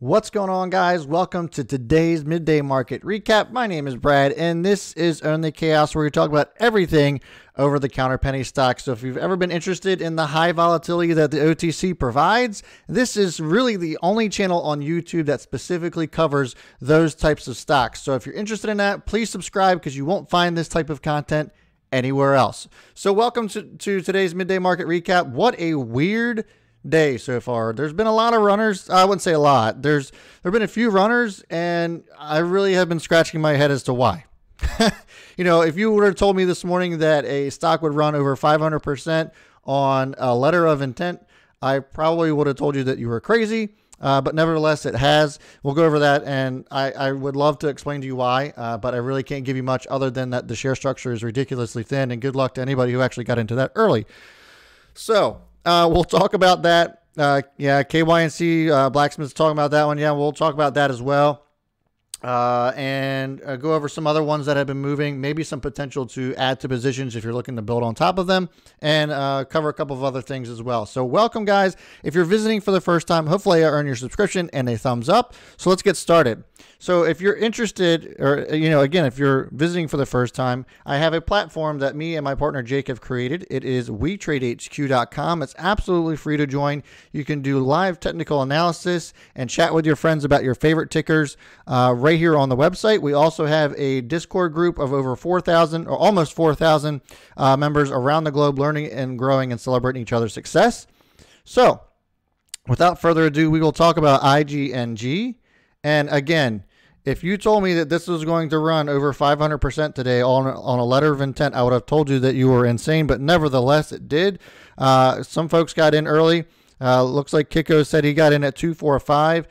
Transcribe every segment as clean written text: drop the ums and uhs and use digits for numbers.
What's going on, guys? Welcome to today's midday market recap. My name is Brad, and this is Only Chaos, where we talk about everything over-the-counter penny stocks. So if you've ever been interested in the high volatility that the OTC provides, this is really the only channel on YouTube that specifically covers those types of stocks. So if you're interested in that, please subscribe because you won't find this type of content anywhere else. So welcome to today's midday market recap. What a weird day so far. There's been a lot of runners. I wouldn't say a lot. There've been a few runners, and I really have been scratching my head as to why. You know, if you would have told me this morning that a stock would run over 500% on a letter of intent, I probably would have told you that you were crazy. But nevertheless, it has. We'll go over that, and I would love to explain to you why, but I really can't give you much other than that the share structure is ridiculously thin, and good luck to anybody who actually got into that early. So we'll talk about that. Yeah, KYNC, Blacksmith's talking about that one. Yeah, we'll talk about that as well. And go over some other ones that have been moving, maybe some potential to add to positions if you're looking to build on top of them, and cover a couple of other things as well. So welcome, guys. If you're visiting for the first time, hopefully I earn your subscription and a thumbs up. So let's get started. So if you're interested, or, you know, again, if you're visiting for the first time, I have a platform that me and my partner Jake have created. It is WeTradeHQ.com. It's absolutely free to join. You can do live technical analysis and chat with your friends about your favorite tickers right here on the website. We also have a Discord group of over 4,000 or almost 4,000 members around the globe, learning and growing and celebrating each other's success. So without further ado, we will talk about IGNG. And again, if you told me that this was going to run over 500% today on a letter of intent, I would have told you that you were insane, but nevertheless, it did. Some folks got in early. Looks like Kiko said he got in at 245.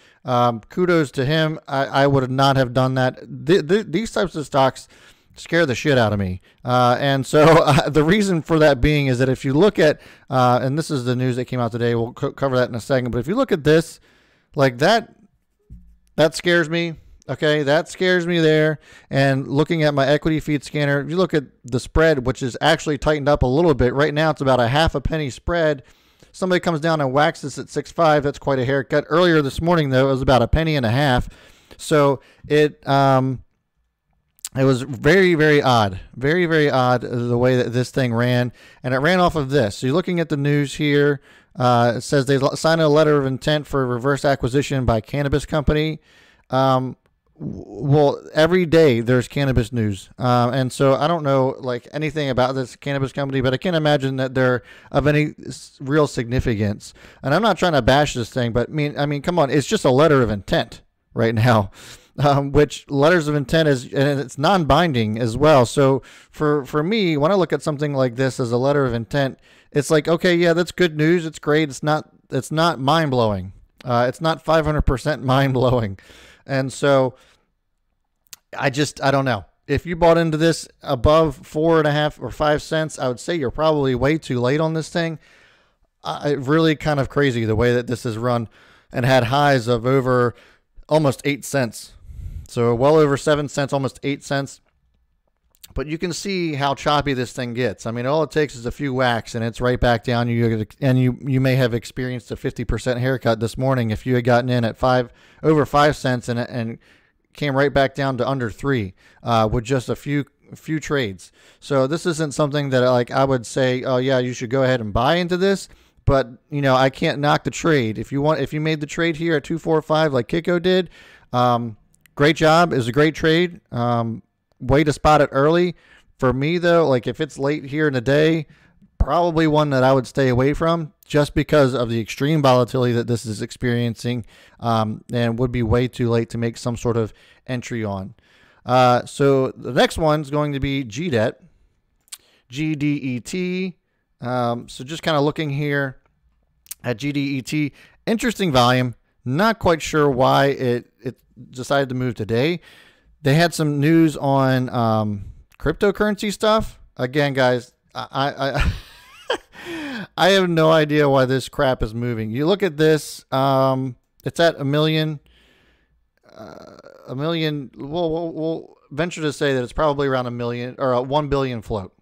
Kudos to him. I would not have done that. These types of stocks scare the shit out of me. And so the reason for that being is that if you look at, and this is the news that came out today, we'll cover that in a second, but if you look at this, like that scares me. Okay, that scares me there. And looking at my equity feed scanner, if you look at the spread, which is actually tightened up a little bit. Right now, it's about a half a penny spread. Somebody comes down and whacks this at 6.5. That's quite a haircut. Earlier this morning, though, it was about a penny and a half. So it was very, very odd. Very, very odd the way that this thing ran. And it ran off of this. So you're looking at the news here. It says they signed a letter of intent for reverse acquisition by cannabis company. Well, every day there's cannabis news. And so I don't know like anything about this cannabis company, but I can't imagine that they're of any real significance. And I'm not trying to bash this thing, but I mean, come on, it's just a letter of intent right now. Which letters of intent is, and it's non-binding as well. So for me, when I look at something like this as a letter of intent, it's like, okay, yeah, that's good news. It's great. It's not mind-blowing. It's not 500% mind-blowing. And so I don't know. If you bought into this above 4.5 or 5 cents, I would say you're probably way too late on this thing. Really kind of crazy the way that this has run and had highs of over almost 8 cents. So well over 7 cents, almost 8 cents. But you can see how choppy this thing gets. I mean, all it takes is a few whacks, and it's right back down. You may have experienced a 50% haircut this morning if you had gotten in at over 5 cents and came right back down to under 3 with just a few trades. So this isn't something that like I would say, oh yeah, you should go ahead and buy into this. But you know, I can't knock the trade. If you made the trade here at 245 like Kiko did, great job. It was a great trade. Way to spot it early. For me though, like if it's late here in the day, probably one that I would stay away from just because of the extreme volatility that this is experiencing, and would be way too late to make some sort of entry on. So the next one's going to be GDET, GDET. So just kind of looking here at GDET, interesting volume. Not quite sure why it decided to move today. They had some news on cryptocurrency stuff. Again, guys, I have no idea why this crap is moving. You look at this, it's at a million. We'll venture to say that it's probably around a million or a 1 billion float.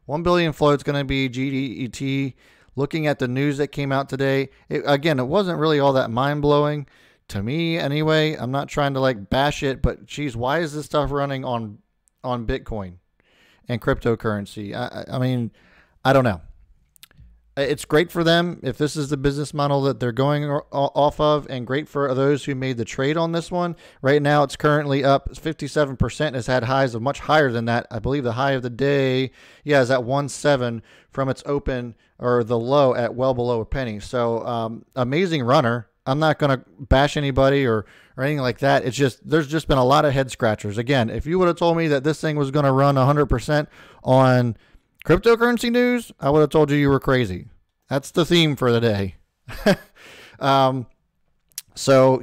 1 billion float is going to be GDET. Looking at the news that came out today, again, it wasn't really all that mind blowing. to me anyway. I'm not trying to like bash it, but geez, why is this stuff running on Bitcoin and cryptocurrency? I mean, I don't know. It's great for them if this is the business model that they're going off of, and great for those who made the trade on this one. Right now, it's currently up 57%. Has had highs of much higher than that. I believe the high of the day, is at 1.7 from its open, or the low at well below a penny. So amazing runner. I'm not going to bash anybody or anything like that. It's just, there's just been a lot of head scratchers. Again, if you would have told me that this thing was going to run 100% on cryptocurrency news, I would have told you were crazy. That's the theme for the day. So,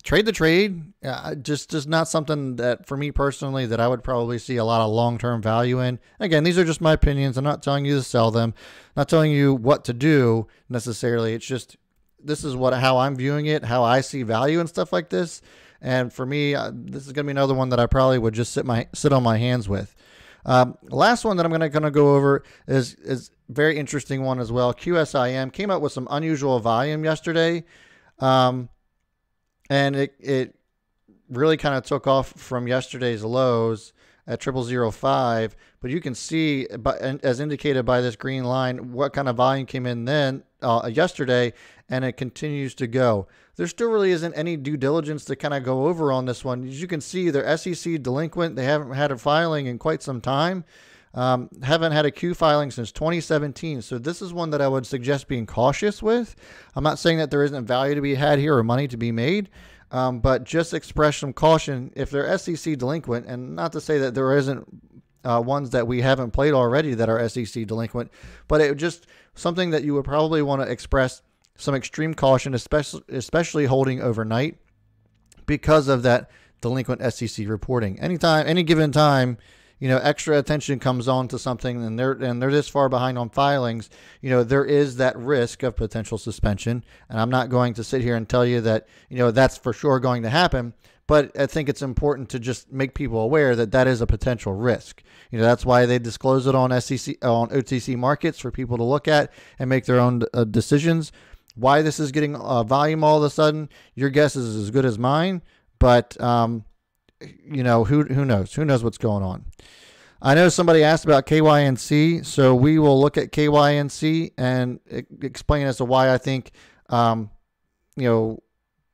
trade the trade, just not something that for me personally that I would probably see a lot of long-term value in. Again, these are just my opinions. I'm not telling you to sell them, not telling you what to do necessarily. It's just, this is how I'm viewing it, how I see value and stuff like this. And for me, this is going to be another one that I probably would just sit on my hands with. Last one that I'm going to go over is very interesting one as well. QSIM came out with some unusual volume yesterday. And it really kind of took off from yesterday's lows at 0005, but you can see, as indicated by this green line, what kind of volume came in then yesterday, and it continues to go. There still really isn't any due diligence to kind of go over on this one. As you can see, they're SEC delinquent. They haven't had a filing in quite some time. Haven't had a Q filing since 2017. So this is one that I would suggest being cautious with. I'm not saying that there isn't value to be had here or money to be made, but just express some caution if they're SEC delinquent, and not to say that there isn't ones that we haven't played already that are SEC delinquent, but it just something that you would probably want to express some extreme caution, especially holding overnight, because of that delinquent SEC reporting. Any given time, extra attention comes on to something, and they're this far behind on filings, there is that risk of potential suspension. And I'm not going to sit here and tell you that, that's for sure going to happen, but I think it's important to just make people aware that that is a potential risk. That's why they disclose it on OTC markets for people to look at and make their own decisions. Why this is getting volume all of a sudden, your guess is as good as mine, but who knows? Who knows what's going on? I know somebody asked about KYNC, so we will look at KYNC and explain as to why I think,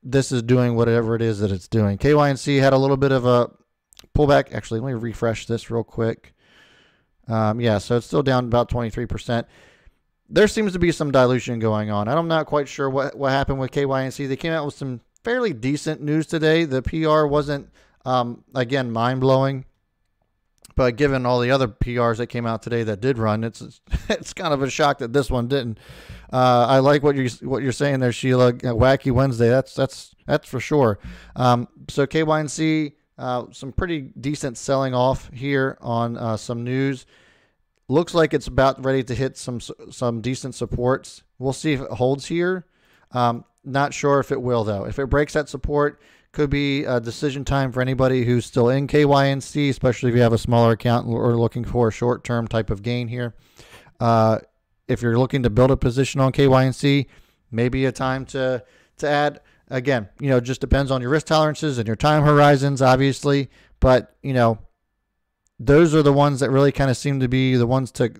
this is doing whatever it is that it's doing. KYNC had a little bit of a pullback. Actually, let me refresh this real quick. So it's still down about 23%. There seems to be some dilution going on. I'm not quite sure what happened with KYNC. They came out with some fairly decent news today. The PR wasn't, again, mind-blowing. But given all the other PRs that came out today that did run, it's kind of a shock that this one didn't. I like what you're saying there, Sheila. Wacky Wednesday. That's for sure. So KYNC, some pretty decent selling off here on some news. Looks like it's about ready to hit some decent supports. We'll see if it holds here. Not sure if it will, though. If it breaks that support, could be a decision time for anybody who's still in KYNC, especially if you have a smaller account or looking for a short-term type of gain here. If you're looking to build a position on KYNC, maybe a time to add. Again, just depends on your risk tolerances and your time horizons, obviously. But, those are the ones that really kind of seem to be the ones to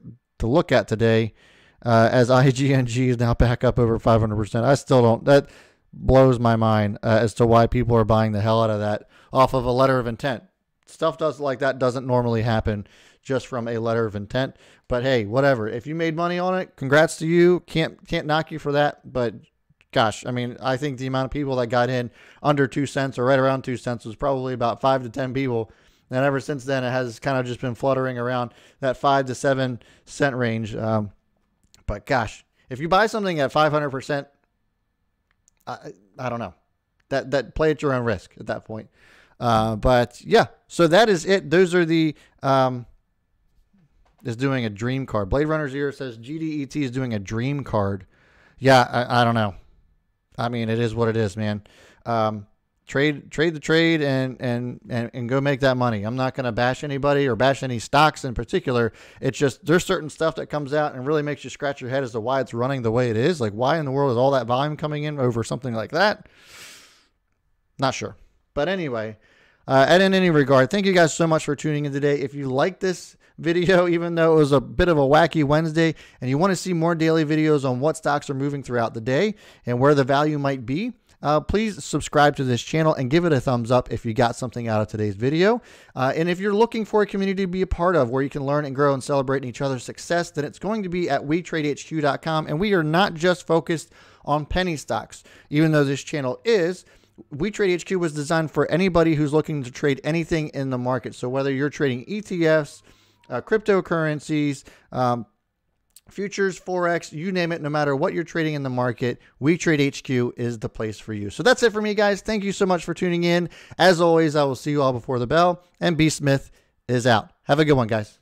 look at today, as IGNG is now back up over 500%. I still don't. That blows my mind as to why people are buying the hell out of that off of a letter of intent. Stuff like that doesn't normally happen just from a letter of intent. But hey, whatever. If you made money on it, congrats to you. Can't knock you for that. But gosh, I think the amount of people that got in under 2 cents or right around 2 cents was probably about 5 to 10 people. And ever since then, it has kind of just been fluttering around that 5 to 7 cent range. But gosh, if you buy something at 500%, I don't know. That play at your own risk at that point. But yeah, so that is it. Those are the is doing a dream card. Blade Runner's Ear says GDET is doing a dream card. Yeah, I don't know. It is what it is, man. Trade the trade and go make that money. I'm not going to bash anybody or bash any stocks in particular. It's just there's certain stuff that comes out and really makes you scratch your head as to why it's running the way it is. Like, why in the world is all that volume coming in over something like that? Not sure. But anyway, and in any regard, thank you guys so much for tuning in today. If you like this video, even though it was a bit of a wacky Wednesday, and you want to see more daily videos on what stocks are moving throughout the day and where the value might be, please subscribe to this channel and give it a thumbs up if you got something out of today's video. And if you're looking for a community to be a part of where you can learn and grow and celebrate each other's success, then it's going to be at WeTradeHQ.com. And we are not just focused on penny stocks, even though this channel is. WeTradeHQ was designed for anybody who's looking to trade anything in the market. So whether you're trading ETFs, cryptocurrencies, futures, Forex, you name it, no matter what you're trading in the market, WeTradeHQ is the place for you. So that's it for me, guys. Thank you so much for tuning in. As always, I will see you all before the bell, and B. Smith is out. Have a good one, guys.